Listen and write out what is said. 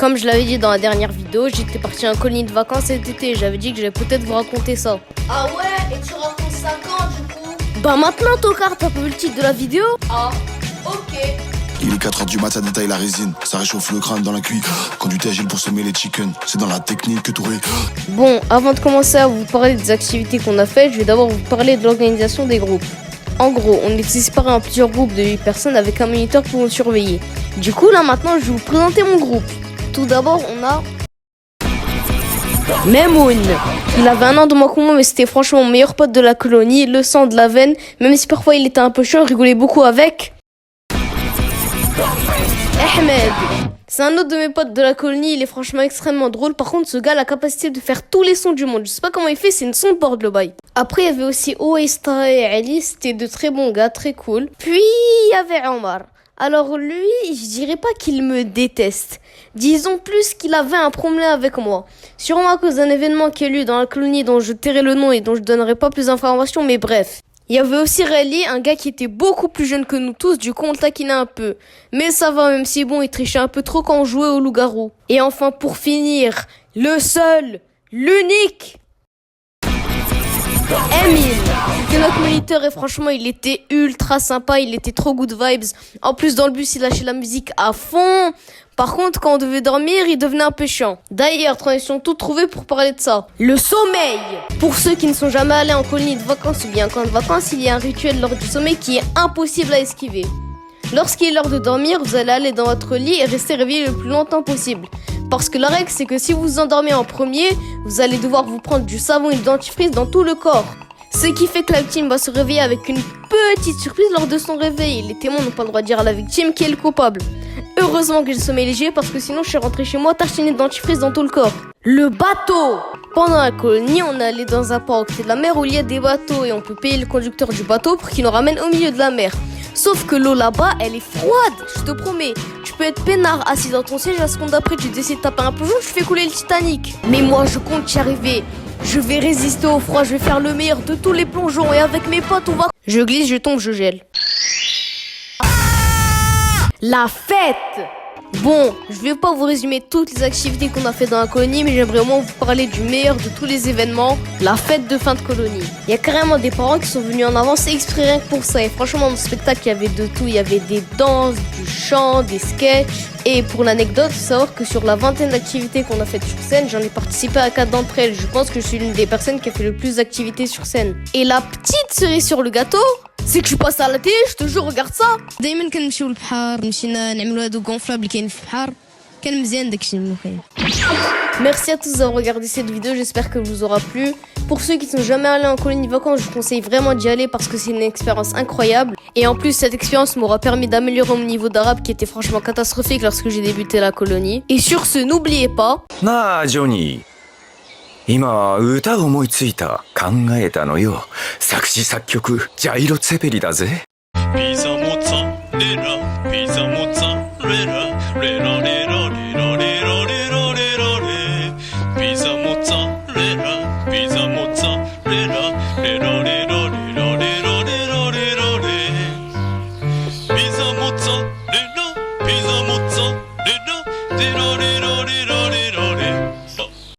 Comme je l'avais dit dans la dernière vidéo, j'étais parti en colonie de vacances cet été. J'avais dit que j'allais peut-être vous raconter ça. Ah ouais? Et tu racontes ça quand du coup? Bah maintenant, tocard, t'as pas vu le titre de la vidéo? Ah, ok. Il est 4h du mat, ça détaille la résine. Ça réchauffe le crâne dans la cuisse. Quand du tagine pour semer les chickens. C'est dans la technique que tout est. Bon, avant de commencer à vous parler des activités qu'on a faites, je vais d'abord vous parler de l'organisation des groupes. En gros, on était séparés en plusieurs groupes de 8 personnes avec un moniteur pour nous surveiller. Du coup, là maintenant, je vais vous présenter mon groupe. Tout d'abord, on a Memoun. Il avait 1 an de moins que moi, mais c'était franchement mon meilleur pote de la colonie, le sang de la veine. Même si parfois il était un peu chiant, on rigolait beaucoup avec Ahmed. C'est un autre de mes potes de la colonie, il est franchement extrêmement drôle. Par contre, ce gars a la capacité de faire tous les sons du monde. Je sais pas comment il fait, c'est une soundboard le bail. Après, il y avait aussi Ouaista et Ali, c'était de très bons gars, très cool. Puis, il y avait Omar. Alors lui, je dirais pas qu'il me déteste. Disons plus qu'il avait un problème avec moi. Sûrement à cause d'un événement qui a eu lieu dans la colonie dont je tairai le nom et dont je donnerai pas plus d'informations, mais bref. Il y avait aussi Rally, un gars qui était beaucoup plus jeune que nous tous, du coup on le taquinait un peu. Mais ça va, même si bon, il trichait un peu trop quand on jouait au loup-garou. Et enfin, pour finir, le seul, l'unique, Emile. C'était notre moniteur et franchement, il était ultra sympa, il était trop good vibes. En plus, dans le bus, il lâchait la musique à fond. Par contre, quand on devait dormir, il devenait un peu chiant. D'ailleurs, transition tout trouvée pour parler de ça. Le sommeil. Pour ceux qui ne sont jamais allés en colonie de vacances ou bien en camp de vacances, il y a un rituel lors du sommeil qui est impossible à esquiver. Lorsqu'il est l'heure de dormir, vous allez aller dans votre lit et rester réveillé le plus longtemps possible. Parce que la règle, c'est que si vous vous endormez en premier, vous allez devoir vous prendre du savon et du dentifrice dans tout le corps. Ce qui fait que la victime va se réveiller avec une petite surprise lors de son réveil. Les témoins n'ont pas le droit de dire à la victime qui est le coupable. Heureusement que j'ai le sommeil léger parce que sinon je suis rentrée chez moi tartinée de dentifrice dans tout le corps. Le bateau. Pendant la colonie, on est allé dans un port au pied de la mer où il y a des bateaux et on peut payer le conducteur du bateau pour qu'il nous ramène au milieu de la mer. Sauf que l'eau là-bas, elle est froide, je te promets. Tu peux être peinard assis dans ton siège, la seconde d'après tu décides de taper un plongeon, tu fais couler le Titanic. Mais moi je compte y arriver. Je vais résister au froid, je vais faire le meilleur de tous les plongeons et avec mes potes on va... Je glisse, je tombe, je gèle. La fête. Bon, je vais pas vous résumer toutes les activités qu'on a fait dans la colonie, mais j'aimerais au moins vous parler du meilleur de tous les événements, la fête de fin de colonie. Il y a carrément des parents qui sont venus en avance exprès rien que pour ça. Et franchement, dans le spectacle, il y avait de tout. Il y avait des danses, du chant, des sketchs. Et pour l'anecdote, il faut savoir que sur la 20aine d'activités qu'on a faites sur scène, j'en ai participé à 4 d'entre elles. Je pense que je suis l'une des personnes qui a fait le plus d'activités sur scène. Et la petite cerise sur le gâteau, c'est que je passe à la télé, je te jure, regarde ça. دائما كنمشيو للبحر مشينا نعملوا هادو غونفلابل كاين في البحر كان مزيان داكشي اللي كاين. Merci à tous d'avoir regardé cette vidéo, j'espère qu'elle vous aura plu. Pour ceux qui ne sont jamais allés en colonie de vacances, je vous conseille vraiment d'y aller parce que c'est une expérience incroyable. Et en plus, cette expérience m'aura permis d'améliorer mon niveau d'arabe qui était franchement catastrophique lorsque j'ai débuté la colonie. Et sur ce, n'oubliez pas... なあ、ジョニー。今、歌思いついた、考えたのよ。作詞作曲、ジャイロ・ツェペリだぜ。